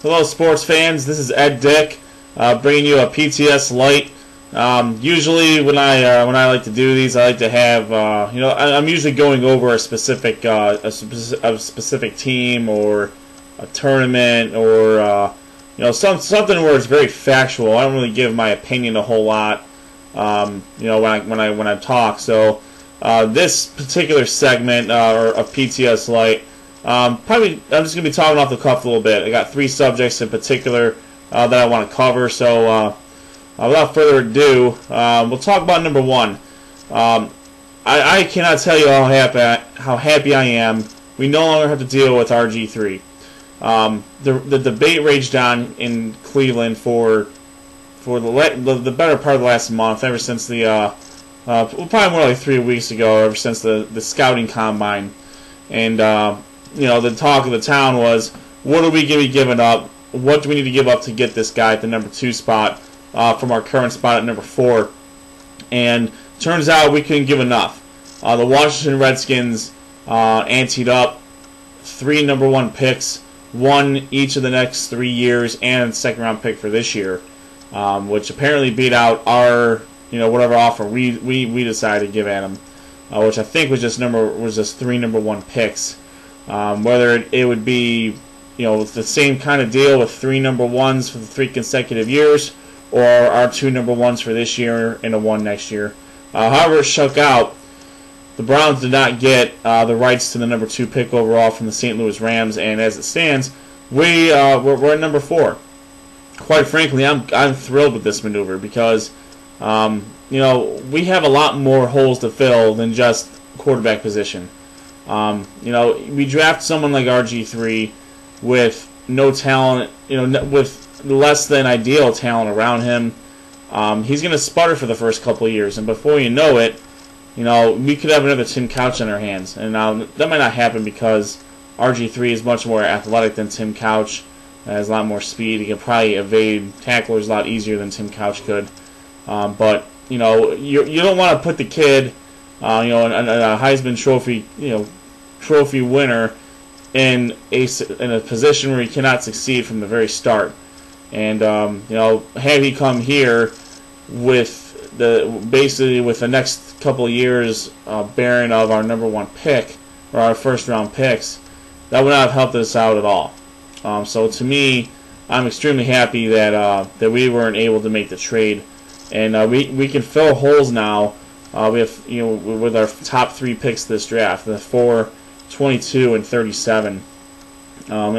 Hello, sports fans. This is Ed Dick, bringing you a PTS Lite. Usually, when I like to do these, I like to have I'm usually going over a specific team or a tournament or something where it's very factual. I don't really give my opinion a whole lot. When I talk. So this particular segment or a PTS Lite. I'm just going to be talking off the cuff a little bit. I got 3 subjects in particular that I want to cover. So without further ado, we'll talk about number 1. I cannot tell you how happy I am. We no longer have to deal with RG3. The debate raged on in Cleveland for the better part of the last month, ever since the probably more like 3 weeks ago, ever since the scouting combine. And the talk of the town was, what are we going to be giving up? What do we need to give up to get this guy at the number 2 spot from our current spot at number 4? And turns out we couldn't give enough. The Washington Redskins anteed up 3 number 1 picks, 1 each of the next 3 years, and a second-round pick for this year, which apparently beat out our whatever offer we decided to give at him, which I think was just 3 number 1 picks. Whether it would be the same kind of deal with 3 number 1s for the 3 consecutive years, or our 2 number 1s for this year and a 1 next year. However it shook out, the Browns did not get the rights to the number 2 pick overall from the St. Louis Rams, and as it stands, we're at number 4. Quite frankly, I'm thrilled with this maneuver because we have a lot more holes to fill than just quarterback position. We draft someone like RG3 with no talent, with less than ideal talent around him. He's going to sputter for the first couple of years, and before you know it, we could have another Tim Couch on our hands. And that might not happen because RG3 is much more athletic than Tim Couch, has a lot more speed. He can probably evade tacklers a lot easier than Tim Couch could. But you don't want to put the kid, a Heisman Trophy winner in a position where he cannot succeed from the very start. And have he come here with the next couple of years bearing of our number 1 pick or our first round picks, that would not have helped us out at all. So to me, I'm extremely happy that we weren't able to make the trade, and we can fill holes now. We have with our top 3 picks this draft, the 4, 22, and 37. Now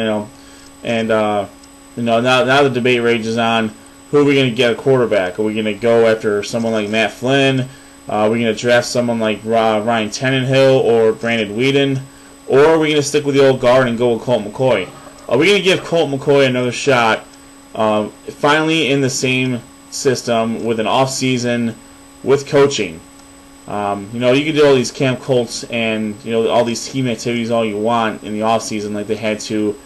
the debate rages on, who are we going to get a quarterback? Are we going to go after someone like Matt Flynn? Are we going to draft someone like Ryan Tannehill or Brandon Weeden? Or are we going to stick with the old guard and go with Colt McCoy? Are we going to give Colt McCoy another shot, finally in the same system, with an off-season, with coaching? You can do all these Camp Colts and all these team activities all you want in the off-season like they had to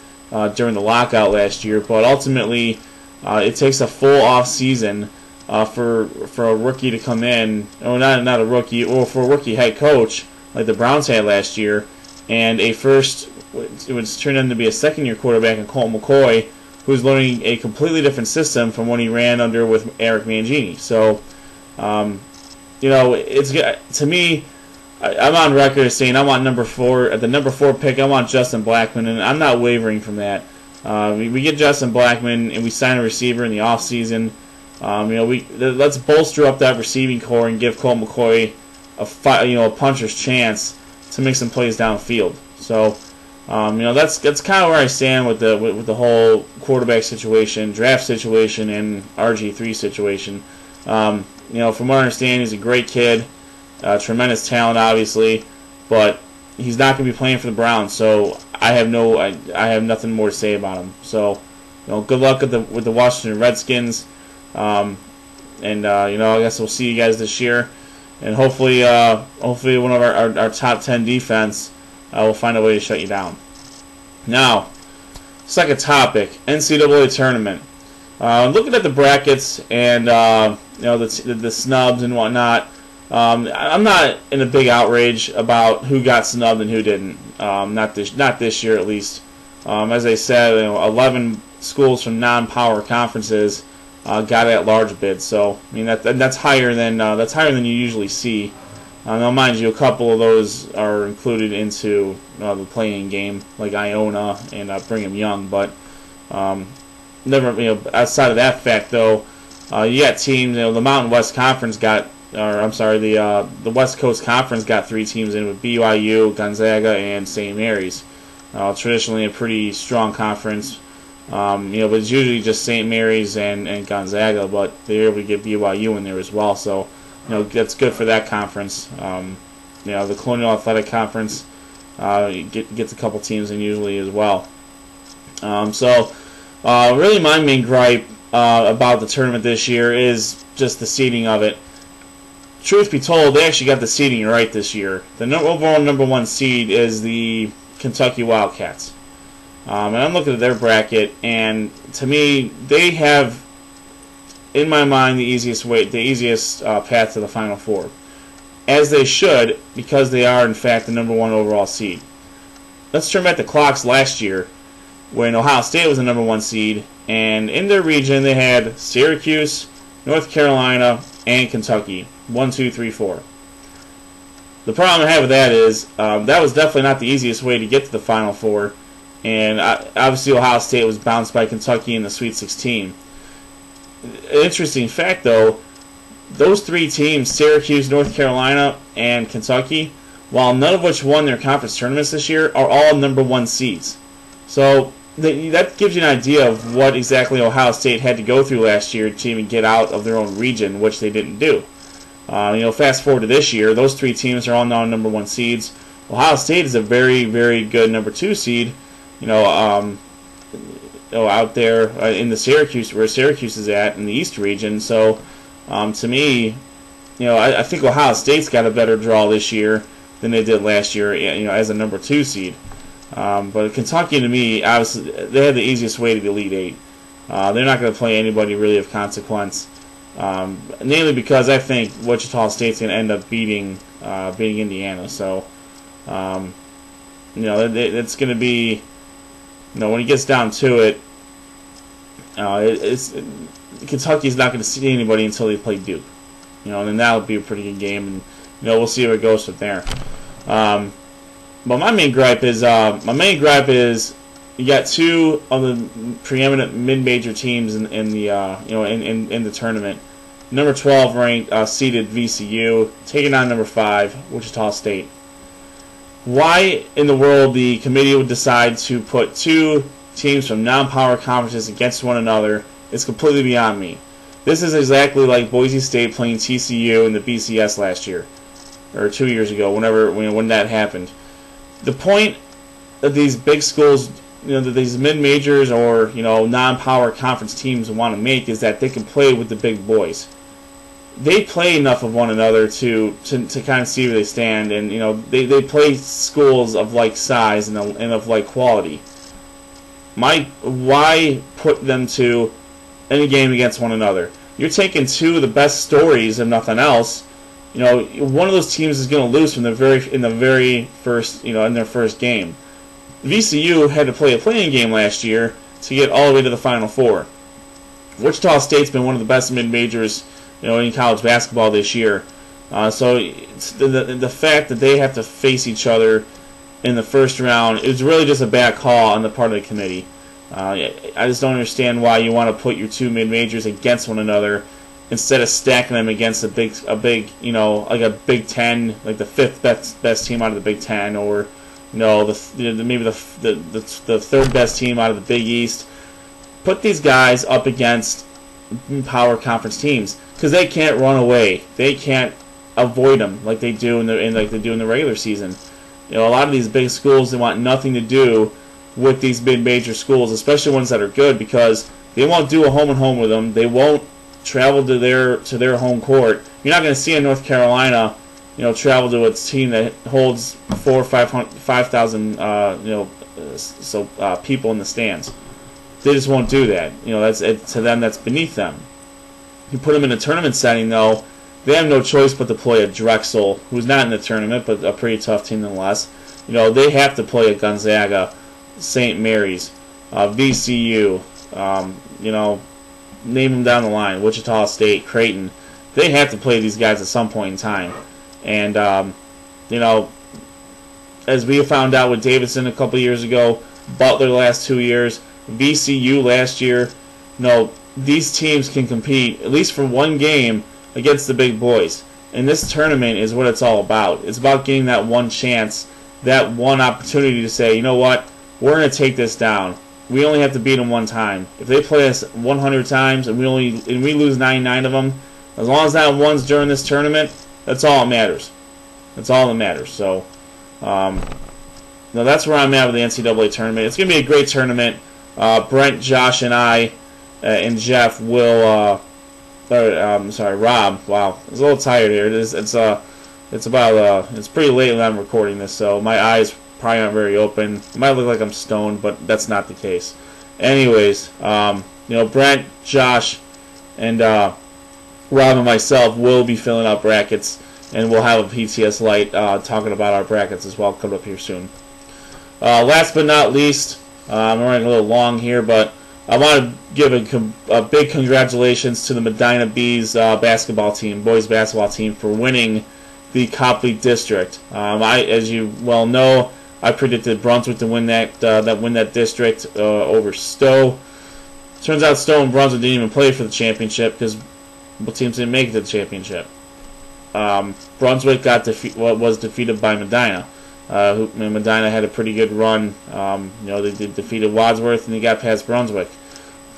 during the lockout last year, but ultimately it takes a full off-season for a rookie to come in, or not a rookie, or for a rookie head coach like the Browns had last year, and it would turn into be a second-year quarterback in Colt McCoy, who's learning a completely different system from when he ran under with Eric Mangini. So, it's to me, I'm on record as saying I want number 4 at the number 4 pick. I want Justin Blackmon, and I'm not wavering from that. We get Justin Blackmon, and we sign a receiver in the offseason. Let's bolster up that receiving core and give Colt McCoy a puncher's chance to make some plays downfield. So, that's kind of where I stand with the whole quarterback situation, draft situation, and RG3 situation. From what I understand, he's a great kid, tremendous talent, obviously, but he's not going to be playing for the Browns. So I have nothing more to say about him. So, good luck with the Washington Redskins, and I guess we'll see you guys this year, and hopefully one of our top 10 defense will find a way to shut you down. Now, second topic, NCAA tournament. Looking at the brackets and the snubs and whatnot, I'm not in a big outrage about who got snubbed and who didn't. Not this year, at least. As I said, 11 schools from non-power conferences got at-large bids. So I mean that's higher than you usually see. Now, mind you, a couple of those are included into the playing game, like Iona and Brigham Young. But never, outside of that fact, though, you got teams. The Mountain West Conference got, or I'm sorry, the West Coast Conference got 3 teams in with BYU, Gonzaga, and St. Mary's. Traditionally a pretty strong conference. But it's usually just St. Mary's and Gonzaga, but they're able to get BYU in there as well. So, that's good for that conference. The Colonial Athletic Conference gets a couple teams in usually as well. Really my main gripe about the tournament this year is just the seeding of it. Truth be told, they actually got the seeding right this year. The overall number 1 seed is the Kentucky Wildcats. And I'm looking at their bracket, and to me, they have, in my mind, the easiest path to the Final Four, as they should, because they are in fact the number 1 overall seed. Let's turn back the clocks last year, when Ohio State was the number 1 seed, and in their region they had Syracuse, North Carolina, and Kentucky. 1, 2, 3, 4. The problem I have with that is that was definitely not the easiest way to get to the Final Four, and obviously Ohio State was bounced by Kentucky in the Sweet 16. Interesting fact, though, those 3 teams, Syracuse, North Carolina, and Kentucky, while none of which won their conference tournaments this year, are all number 1 seeds. So that gives you an idea of what exactly Ohio State had to go through last year to even get out of their own region, which they didn't do. Fast forward to this year, those 3 teams are all now number 1 seeds. Ohio State is a very, very good number 2 seed. Out there in the Syracuse, where Syracuse is at in the East region. So, to me, I think Ohio State's got a better draw this year than they did last year. As a number 2 seed. But Kentucky, to me, obviously, they had the easiest way to the Elite 8. They're not going to play anybody really of consequence. Namely because I think Wichita State's going to end up beating Indiana. So, it's going to be. When it gets down to it, Kentucky's not going to see anybody until they play Duke. And then that'll be a pretty good game, and we'll see where it goes from there. But my main gripe is you got 2 of the preeminent mid-major teams in the tournament. Number 12 ranked seeded VCU taking on number 5 Wichita State. Why in the world the committee would decide to put 2 teams from non-power conferences against one another is completely beyond me. This is exactly like Boise State playing TCU in the BCS last year, or 2 years ago, when that happened. The point that these big schools, that these mid-majors or non-power conference teams want to make is that they can play with the big boys. They play enough of one another to kind of see where they stand, and they play schools of like size and of like quality. Why put them to any game against one another? You're taking 2 of the best stories, if nothing else. One of those teams is going to lose in their first game. VCU had to play a playing game last year to get all the way to the Final Four. Wichita State's been one of the best mid-majors in college basketball this year. So the fact that they have to face each other in the first round is really just a bad call on the part of the committee. I just don't understand why you want to put your 2 mid-majors against one another instead of stacking them against a big like a Big Ten, like the 5th best team out of the Big Ten, or maybe the 3rd best team out of the Big East. Put these guys up against power conference teams, because they can't run away. They can't avoid them like they do in the regular season. A lot of these big schools, they want nothing to do with these mid-major schools, especially ones that are good, because they won't do a home-and-home with them. They won't travel to their home court. You're not going to see in North Carolina, travel to a team that holds 4,000 or 5,000 people in the stands. They just won't do that. To them, that's beneath them. You put them in a tournament setting, though, they have no choice but to play a Drexel, who's not in the tournament, but a pretty tough team nonetheless. They have to play a Gonzaga, St. Mary's, VCU, You know, name them down the line. Wichita State, Creighton. They have to play these guys at some point in time. And, you know, as we found out with Davidson a couple years ago, Butler the last 2 years, VCU last year, you know, these teams can compete, at least for one game, against the big boys. And this tournament is what it's all about. It's about getting that one chance, that one opportunity to say, you know what, we're going to take this down. We only have to beat them one time. If they play us 100 times and we lose 99 of them, as long as that one's during this tournament, that's all that matters. That's all that matters. So, now that's where I'm at with the NCAA tournament. It's going to be a great tournament. Brent, Josh, and I, and Jeff will. Rob. Wow, I was a little tired here. It's pretty late when I'm recording this, so my eyes probably aren't very open. It might look like I'm stoned, but that's not the case. Anyways, you know, Brent, Josh, and Rob and myself will be filling out brackets, and we'll have a PTS Lite talking about our brackets as well coming up here soon. Last but not least, I'm running a little long here, but I want to give a big congratulations to the Medina Bees basketball team, boys basketball team, for winning the Copley District. As you well know, I predicted Brunswick to win that district over Stowe. Turns out Stowe and Brunswick didn't even play for the championship because both teams didn't make it to the championship. Brunswick was defeated by Medina. Medina had a pretty good run. You know, they defeated Wadsworth and they got past Brunswick.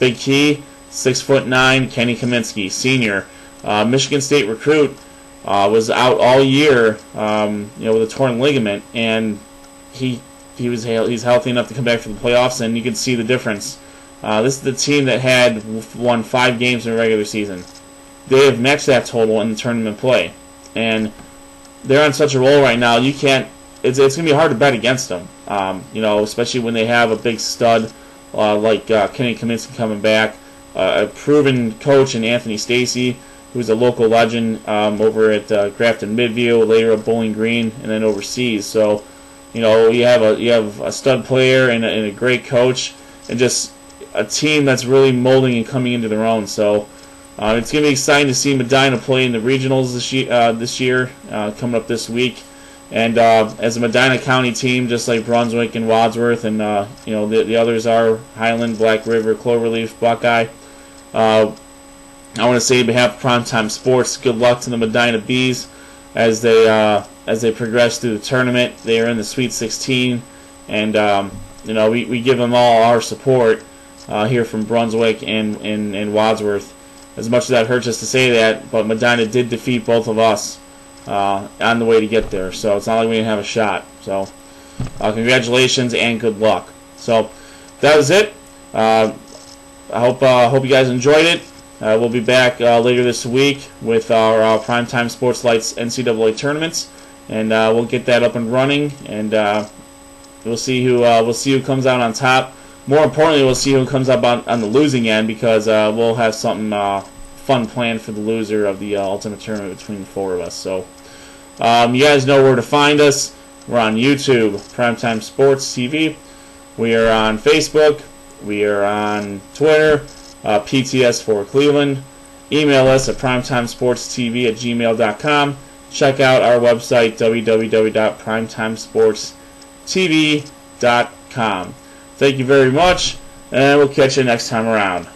Big key, 6'9", Kenny Kaminsky, senior, Michigan State recruit, was out all year, you know, with a torn ligament, and he's healthy enough to come back for the playoffs, and you can see the difference. This is the team that had won 5 games in the regular season. They have matched that total in the tournament play, and they're on such a roll right now. You can't. It's going to be hard to bet against them, you know, especially when they have a big stud like Kenny Kaminsky coming back, a proven coach in Anthony Stacy, who's a local legend over at Grafton Midview, later at Bowling Green, and then overseas. So, you know, you have a stud player and a great coach, and just a team that's really molding and coming into their own. So, it's going to be exciting to see Medina play in the regionals this year coming up this week. And as a Medina County team, just like Brunswick and Wadsworth, and you know, the others are Highland, Black River, Cloverleaf, Buckeye. I want to say on behalf of Primetime Sports, good luck to the Medina Bees as they progress through the tournament. They are in the Sweet 16, and you know, we give them all our support here from Brunswick and Wadsworth. As much as that hurts us to say that, but Medina did defeat both of us on the way to get there, so it's not like we didn't have a shot. So congratulations and good luck. So that was it. I hope you guys enjoyed it. We'll be back later this week with our Primetime Sports Lights NCAA tournaments, and we'll get that up and running, and we'll see who comes out on top. More importantly, we'll see who comes up on the losing end, because we'll have something fun planned for the loser of the ultimate tournament between the 4 of us. So you guys know where to find us. We're on YouTube, Primetime Sports TV. We are on Facebook. We are on Twitter, PTS for Cleveland. Email us at primetimesportstv@gmail.com. Check out our website, www.primetimesportstv.com. Thank you very much, and we'll catch you next time around.